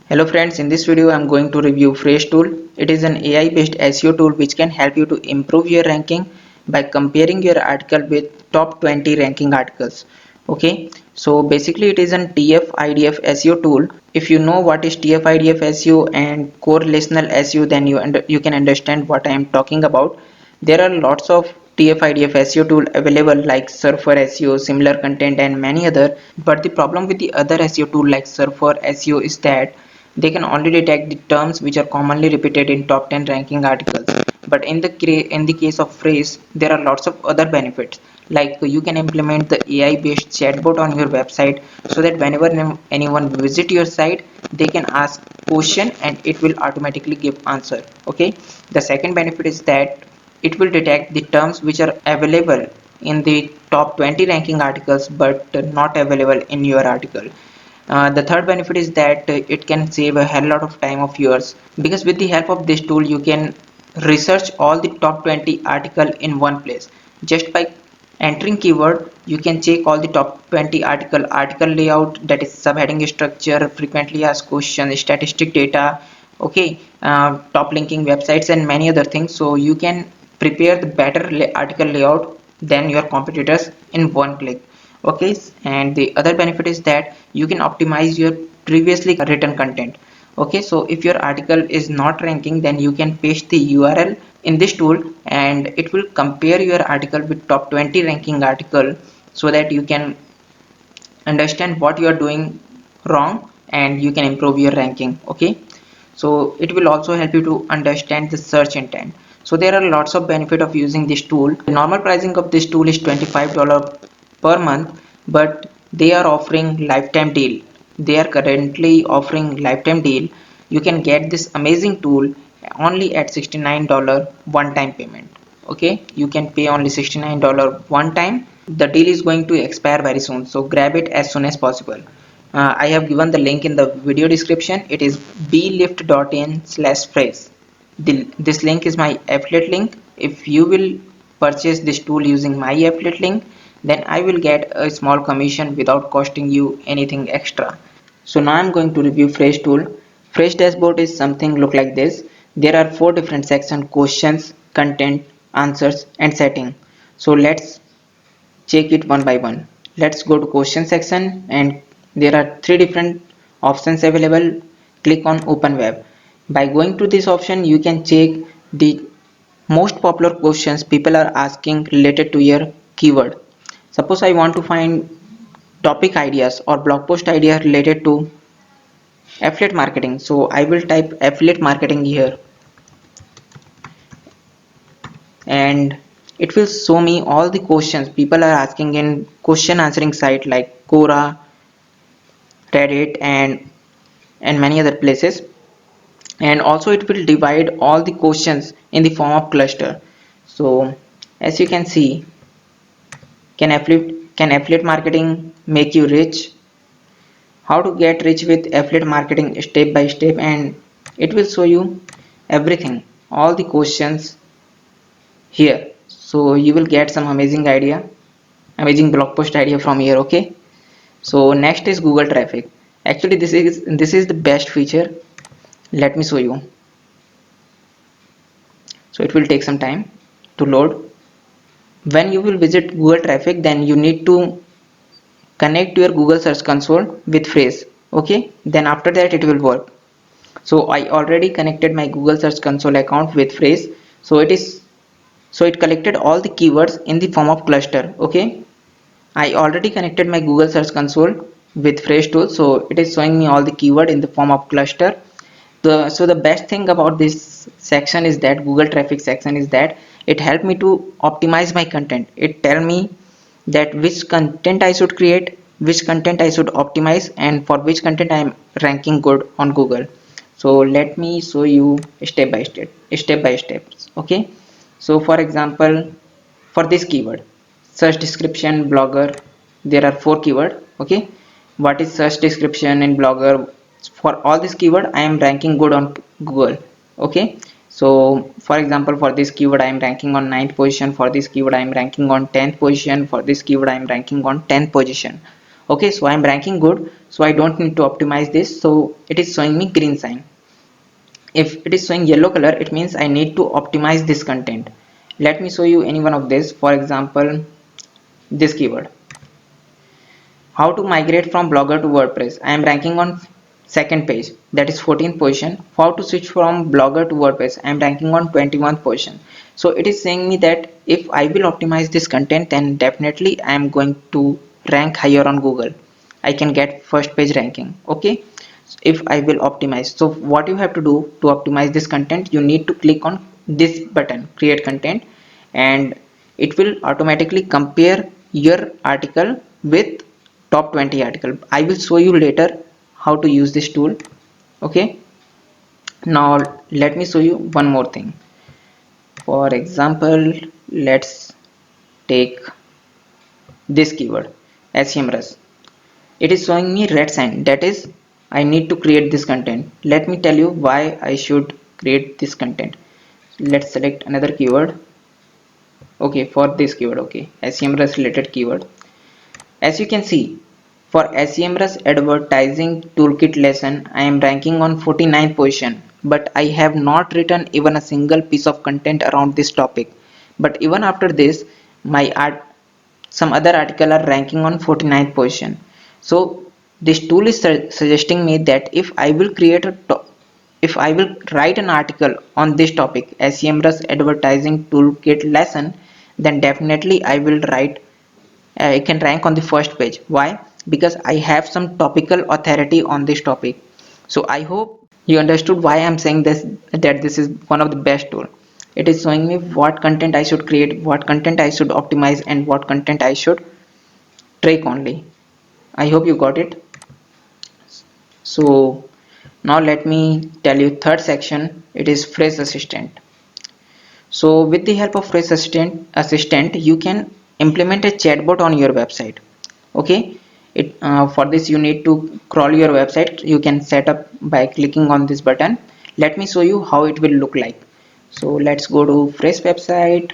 Hello friends, in this video I am going to review Phrase tool. It is an AI based SEO tool which can help you to improve your ranking by comparing your article with top 20 ranking articles. Okay, so basically it is an TF-IDF SEO tool. If you know what is TF-IDF SEO and correlational SEO, then you can understand what I am talking about. There are lots of TF-IDF SEO tool available like Surfer SEO, similar content and many other. But the problem with the other SEO tool like Surfer SEO is that they can only detect the terms which are commonly repeated in top 10 ranking articles. But in the case of Phrase, there are lots of other benefits. Like you can implement the AI based chatbot on your website so that whenever anyone visit your site, they can ask question and it will automatically give answer. Okay. The second benefit is that it will detect the terms which are available in the top 20 ranking articles but not available in your article. The third benefit is that it can save a hell lot of time of yours, because with the help of this tool you can research all the top 20 article in one place. Just by entering keyword you can check all the top 20 article layout, that is subheading structure, frequently asked questions, statistic data, okay, top linking websites and many other things. So you can prepare the better article layout than your competitors in one click. Okay, and the other benefit is that you can optimize your previously written content. Okay, so if your article is not ranking, then you can paste the URL in this tool and it will compare your article with top 20 ranking article, so that you can understand what you are doing wrong and you can improve your ranking. Okay, so it will also help you to understand the search intent. So there are lots of benefit of using this tool. The normal pricing of this tool is $25 per month, but they are offering lifetime deal. They are currently offering lifetime deal. You can get this amazing tool only at $69 one time payment. Okay, you can pay only $69 one time. The deal is going to expire very soon, so grab it as soon as possible. I have given the link in the video description. It is blift.in/phrase. This link is my affiliate link. If you will purchase this tool using my affiliate link, then I will get a small commission without costing you anything extra. So now I'm going to review Phrase tool. Phrase dashboard is something look like this. There are four different sections: questions, content, answers and setting. So let's check it one by one. Let's go to question section and there are three different options available. Click on open web. By going to this option you can check the most popular questions people are asking related to your keyword. Suppose I want to find topic ideas or blog post idea related to affiliate marketing, so I will type affiliate marketing here and it will show me all the questions people are asking in question answering site like Quora, Reddit and many other places. And also it will divide all the questions in the form of cluster. So as you can see, can affiliate marketing make you rich, how to get rich with affiliate marketing step by step, and it will show you everything, all the questions here. So you will get some amazing blog post idea from here. Okay, so next is Google traffic. Actually this is the best feature. Let me show you. So it will take some time to load. When you will visit Google traffic, then you need to connect your Google search console with Phrase. Okay, then after that it will work. So I already connected my Google search console account with Phrase. So it collected all the keywords in the form of cluster. Okay, I already connected my Google search console with Phrase tool, so it is showing me all the keyword in the form of cluster. So the best thing about this section is that Google traffic section is that it helped me to optimize my content. It tell me that which content I should create, which content I should optimize, and for which content I am ranking good on Google. So let me show you step by step. Okay, so for example, for this keyword, search description, blogger, there are four keyword. Okay, what is search description in blogger? For all this keyword I am ranking good on Google. Okay, so for example, for this keyword I am ranking on 9th position, for this keyword I am ranking on 10th position, for this keyword I am ranking on 10th position. Okay, so I'm ranking good, so I don't need to optimize this. So it is showing me green sign. If it is showing yellow color, it means I need to optimize this content. Let me show you any one of this. For example, this keyword, how to migrate from Blogger to WordPress. I am ranking on second page, that is 14th position. How to switch from Blogger to WordPress, I am ranking on 21st position. So it is saying me that if I will optimize this content, then definitely I am going to rank higher on Google. I can get first page ranking. Okay, if I will optimize. So what you have to do to optimize this content, you need to click on this button, create content, and it will automatically compare your article with top 20 article. I will show you later how to use this tool. Okay, now let me show you one more thing. For example, let's take this keyword, SEMrush. It is showing me red sign, that is I need to create this content. Let me tell you why I should create this content. Let's select another keyword. Okay, for this keyword, okay, SEMrush related keyword. As you can see, for SEMrush advertising toolkit lesson, I am ranking on 49th position, but I have not written even a single piece of content around this topic. But even after this, my some other article are ranking on 49th position. So this tool is suggesting me that if I will write an article on this topic, SEMrush advertising toolkit lesson, then definitely I can rank on the first page. Why? Because I have some topical authority on this topic. So I hope you understood why I'm saying this, that this is one of the best tool. It is showing me what content I should create, what content I should optimize, and what content I should track only. I hope you got it. So now let me tell you third section. It is phrase assistant. So with the help of phrase assistant, you can implement a chatbot on your website. Okay, for this you need to crawl your website. You can set up by clicking on this button. Let me show you how it will look like. So let's go to phrase website.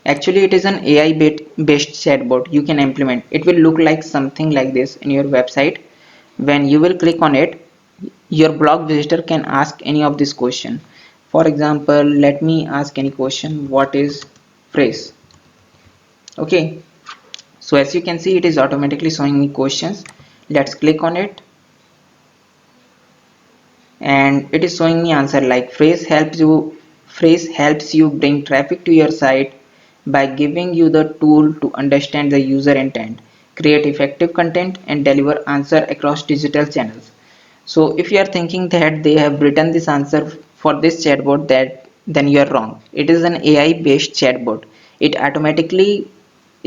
Actually, it is an AI based chatbot you can implement. It will look like something like this in your website. When you will click on it, your blog visitor can ask any of this question. For example, let me ask any question. What is phrase? Okay, so as you can see, it is automatically showing me questions. Let's click on it, and it is showing me answer like phrase helps you bring traffic to your site by giving you the tool to understand the user intent, create effective content, and deliver answer across digital channels. So if you are thinking that they have written this answer for this chatbot, that then you are wrong. It is an AI based chatbot. It automatically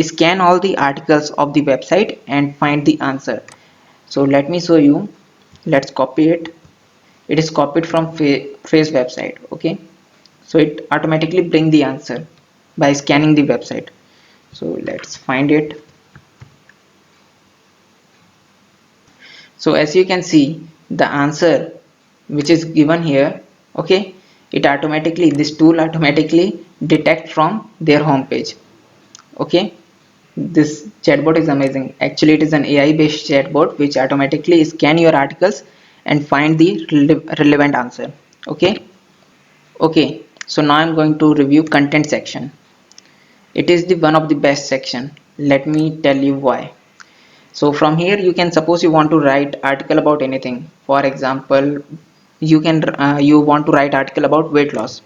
scan all the articles of the website and find the answer. So let me show you. Let's copy it. It is copied from phrase website. Okay, so it automatically bring the answer by scanning the website. So let's find it. So as you can see, the answer which is given here, okay, this tool automatically detect from their home page. Okay, this chatbot is amazing. Actually, it is an AI based chatbot which automatically scan your articles and find the relevant answer. Okay, so now I'm going to review content section. It is the one of the best section. Let me tell you why. So from here, you can suppose you want to write article about anything. For example, you want to write article about weight loss.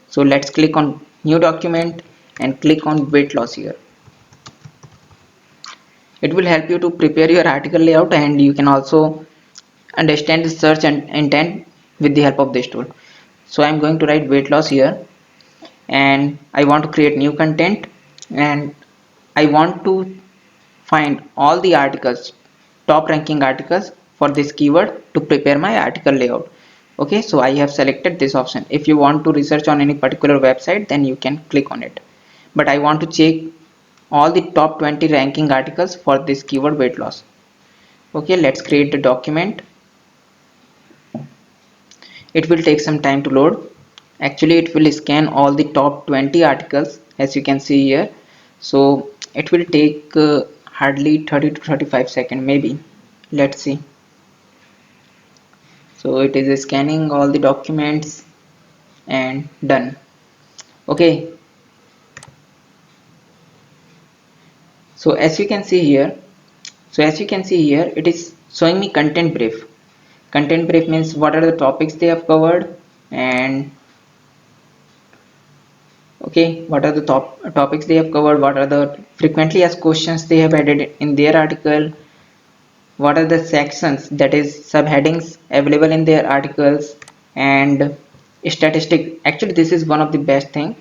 So let's click on new document and click on weight loss here. It will help you to prepare your article layout, and you can also understand the search and intent with the help of this tool. So I'm going to write weight loss here, and I want to create new content, and I want to find all the articles, top ranking articles for this keyword to prepare my article layout. Okay, so I have selected this option. If you want to research on any particular website, then you can click on it. But I want to check all the top 20 ranking articles for this keyword weight loss. Okay, let's create the document. It will take some time to load. Actually, it will scan all the top 20 articles as you can see here. So it will take hardly 30 to 35 seconds maybe. Let's see. So it is scanning all the documents and done. Okay, so as you can see here, it is showing me content brief. Content brief means what are the topics they have covered, and okay, what are the topics they have covered, what are the frequently asked questions they have added in their article, what are the sections, that is subheadings, available in their articles, and statistic. Actually this is one of the best thing.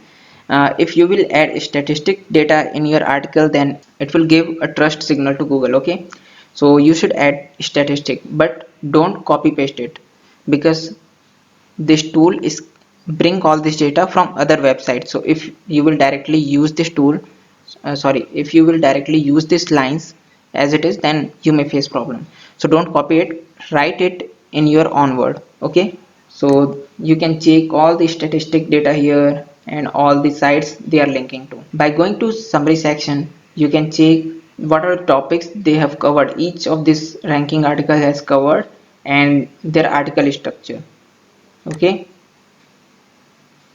If you will add statistic data in your article, then it will give a trust signal to Google. Okay, so you should add statistic, but don't copy paste it, because this tool is bring all this data from other websites. So if you will directly use this tool, if you will directly use these lines as it is, then you may face problem. So don't copy it, write it in your own word. Okay, so you can check all the statistic data here and all the sites they are linking to. By going to summary section, you can check what are the topics they have covered, each of this ranking article has covered, and their article structure. Okay,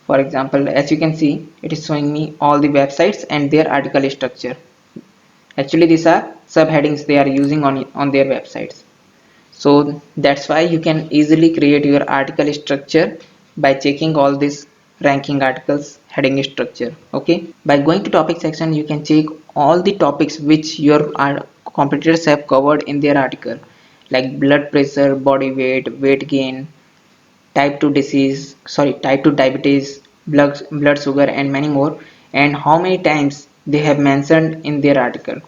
for example, as you can see, it is showing me all the websites and their article structure. Actually these are subheadings they are using on their websites. So that's why you can easily create your article structure by checking all these ranking articles heading structure. Okay, by going to topic section, you can check all the topics which your competitors have covered in their article, like blood pressure, body weight, weight gain, type 2 diabetes, blood sugar, and many more, and how many times they have mentioned in their article.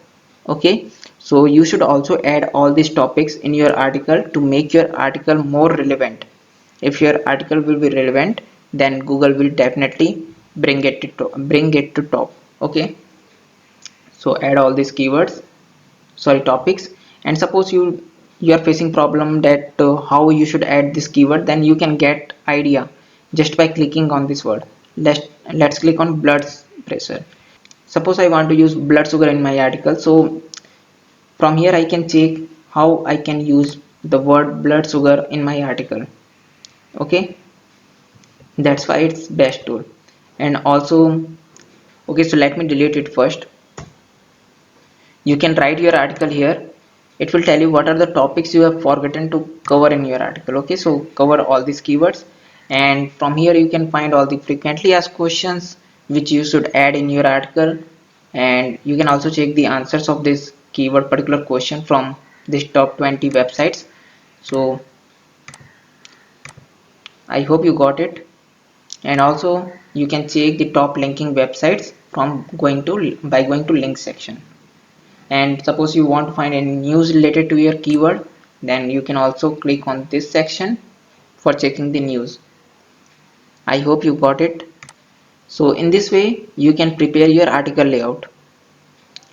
Okay, so you should also add all these topics in your article to make your article more relevant. If your article will be relevant, then Google will definitely bring it to top. Okay, so add all these keywords, topics. And suppose you are facing problem that how you should add this keyword, then you can get idea just by clicking on this word. Let's click on blood pressure. Suppose I want to use blood sugar in my article, so from here I can check how I can use the word blood sugar in my article. Okay, that's why it's best tool. And also, okay, so let me delete it first. You can write your article here. It will tell you what are the topics you have forgotten to cover in your article. Okay, so cover all these keywords, and from here you can find all the frequently asked questions which you should add in your article, and you can also check the answers of this keyword particular question from this top 20 websites. So I hope you got it. And also you can check the top linking websites from by going to link section. And suppose you want to find any news related to your keyword, then you can also click on this section for checking the news. I hope you got it. So in this way you can prepare your article layout.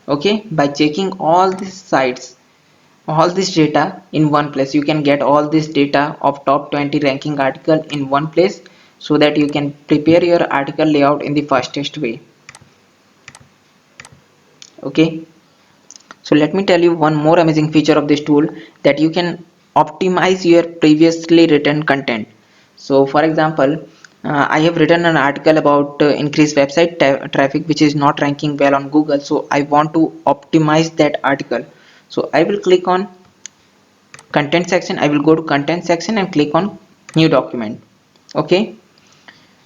Okay, by checking all these sites, all this data in one place, you can get all this data of top 20 ranking article in one place, so that you can prepare your article layout in the fastest way. Okay, so let me tell you one more amazing feature of this tool, that you can optimize your previously written content. So for example, I have written an article about increased website traffic which is not ranking well on Google. So I want to optimize that article. So I will click on content section. I will go to content section and click on new document. Okay,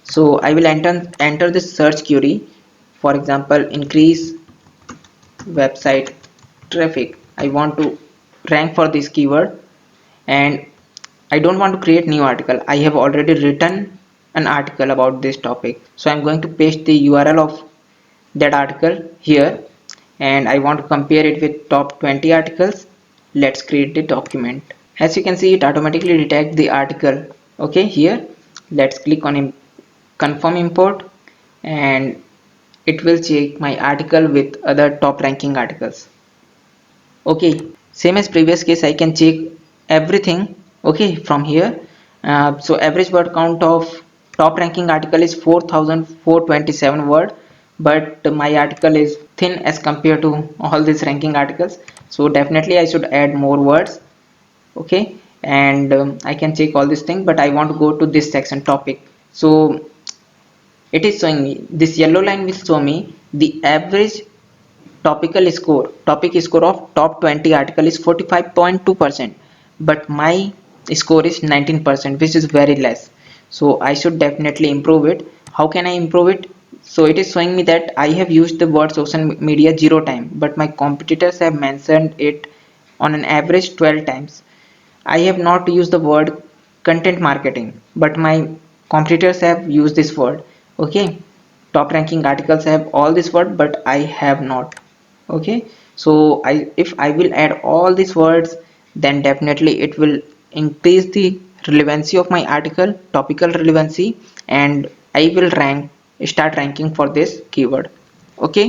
so I will enter the search query. For example, increase website traffic. I want to rank for this keyword, and I don't want to create new article. I have already written an article about this topic, so I'm going to paste the URL of that article here, and I want to compare it with top 20 articles. Let's create the document. As you can see, it automatically detects the article. Okay, here let's click on confirm import, and it will check my article with other top ranking articles. Okay, same as previous case, I can check everything. Okay, from here. So average word count of top ranking article is 4427 word, but my article is thin as compared to all these ranking articles, so definitely I should add more words. Okay, and I can check all this thing, but I want to go to this section topic. So it is showing me this yellow line will show me the average topic score of top 20 article is 45.2%, but my score is 19%, which is very less. So I should definitely improve it. How can I improve it? So it is showing me that I have used the word social media 0 time, but my competitors have mentioned it on an average 12 times. I have not used the word content marketing, but my competitors have used this word. Okay, top ranking articles have all this word, but I have not. Okay, so if I will add all these words, then definitely it will increase the relevancy of my article, topical relevancy, and I will start ranking for this keyword. Okay,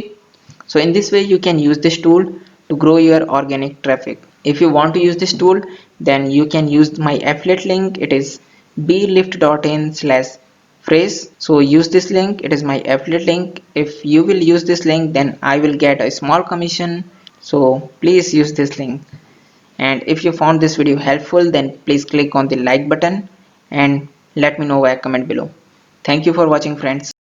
so in this way you can use this tool to grow your organic traffic. If you want to use this tool, then you can use my affiliate link. It is blift.in/phrase. So use this link, it is my affiliate link. If you will use this link, then I will get a small commission, so please use this link. And if you found this video helpful, then please click on the like button and let me know via comment below. Thank you for watching, friends.